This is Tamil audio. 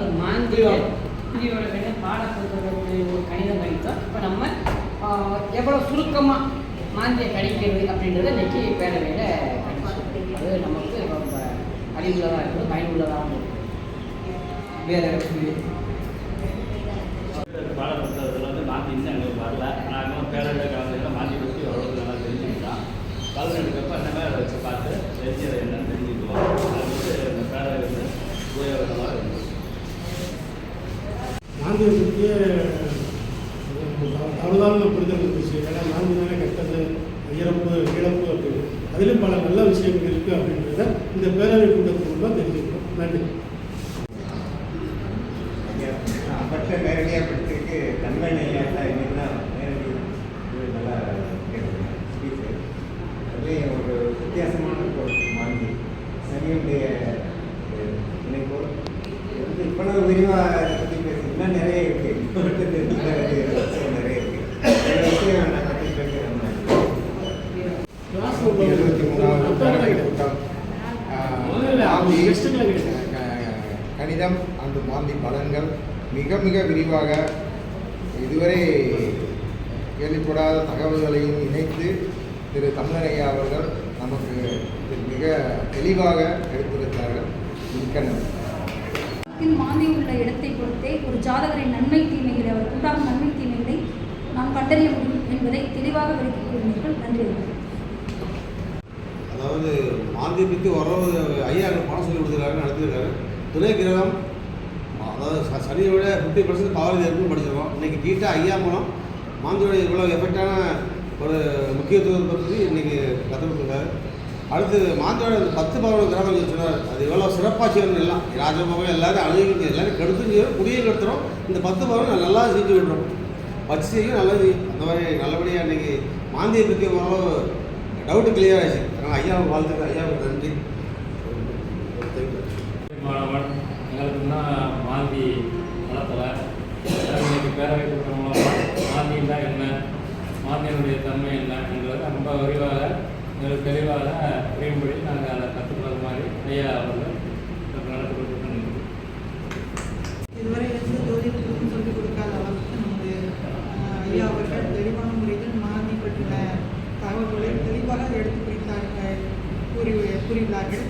அதாவது மாந்திய பிரிவோட பாடப்புத்தகத்தை ஒரு கணிதம் கணித்தோம். இப்போ நம்ம எவ்வளோ சுருக்கமாக மாந்தியை கணிக்கிறது அப்படின்றத இன்றைக்கி பேரவையில் கணிச்சோம். அது நமக்கு ரொம்ப அறிவுள்ளதாக இருக்குது, பயனுள்ளதாகவும் இருக்குது. வேறு பாடப்புத்தகத்தில் வந்து மாந்தி இன்னும் எங்களுக்கு வரல. நாங்கள் பேரவையில் கலந்துக்கலாம் மாந்தி பற்றி எவ்வளோ நல்லா தெரிஞ்சுக்கிட்டோம். கலந்து எடுக்கப்போ அந்த மாதிரி அதை வச்சு பார்த்து தெரிஞ்சதை என்னன்னு தெரிஞ்சுக்குவோம். அது வந்து இந்த பேரவை வந்து உபயோகமாக இருந்துச்சு. மாந்தியை பற்றிய அவ்வளோதான் புரிதல் இருந்துச்சு. ஏன்னா மாந்தினாலே கெட்டது, இறப்பு, இழப்பு அப்படின்னு அதிலும் பல நல்ல விஷயங்கள் இருக்குது அப்படின்றத இந்த பேரவை கூட்டத்துக்கு மூலமாக தெரிஞ்சுக்கிறோம். நன்றி. மற்ற நேரடியாக படித்ததுக்கு நன்மை தான் என்னென்னா நேரடி நல்லா கேட்குறேன் ஸ்பீச்சு. அதுலேயும் ஒரு வித்தியாசமான ஒரு மாந்தி சனியுடைய இணைப்பு வந்து இவ்வளவு விரிவாக அதை பற்றி பேச இன்னும் நிறைய இருக்குது. இப்போ நிறைய இருக்குது. நிறைய விஷயம் நான் கற்றுக்கிட்டு 73வது கூட்டம் கணிதம் அந்த மாந்தி பலன்கள் மிக மிக விரிவாக இதுவரை கேள்விப்படாத தகவல்களையும் இணைத்து திரு தமிழரையா அவர்கள் நமக்கு மிக தெளிவாக எடுத்துரைத்தார்கள். மிக்க நன்றி. மாந்தி உள்ள இடத்தை பொறுத்தே ஒரு ஜாதகரின் நன்மை தீமைகளை அவருக்கு உண்டாகும் நன்மை தீமைகளை நாம் கண்டறிய முடியும் என்பதை தெளிவாக விளக்கிக் கூறினீர்கள். நன்றி. அதாவது மாந்தி பற்றி உறவு ஐயா பணம் சொல்லி கொடுத்துருக்காரு, நடத்திருக்காரு. துணை கிரகம் அதாவது சனியை விட 50% பவர் இருக்குன்னு படிச்சிருக்கோம். இன்றைக்கி நீட்டாக ஐயா மூலம் மாந்தியோட இவ்வளோ எஃபெக்டான ஒரு முக்கியத்துவத்தை பற்றி இன்றைக்கி கற்றுக் கொடுத்துருக்காரு. அடுத்து மாந்தியோட 10 பவர் கிரகம் சொன்னார். அது எவ்வளோ சிறப்பாக செய்யணும். எல்லாம் ராஜபோகம் எல்லாரும் அழுகி எல்லாரும் கெடுத்து செய்யணும், குடியை கெடுத்துறோம். இந்த 10 பவர் நல்லா செஞ்சு விடுறோம், வச்சு செய்யும், நல்லா செய்யும். அந்த மாதிரி நல்லபடியாக இன்றைக்கி மாந்தியை பற்றி ஓரளவு டவுட்டு கிளியர் ஆகிடுச்சு. அதனால் ஐயாவை வாழ்த்துக்கு ஐயாவுக்கு நன்றி. மாணவன் எங்களுக்குன்னா மாந்தி வளர்த்தலை இன்றைக்கி பேரவை கூட்டம் மூலமாக மாந்தின்னா என்ன, மாந்தியினுடைய தன்மை என்ன என்றதை ரொம்ப விரிவாக எங்களுக்கு தெளிவாக புரியும்படி நாங்கள் அதை கற்றுக்கிறது மாதிரி ஐயா அவர்கள் நடத்தி கொடுத்துருக்கோம். இதுவரை ஜோதிடத்துக்கும் சொல்லிக் கொடுக்காத அளவுக்கு நம்முடைய ஐயா அவர்கள் தெளிவான முறையில் மாந்தி பற்றின தகவல்களை தெளிவாக எடுத்து கூறியுள்ளார்கள்.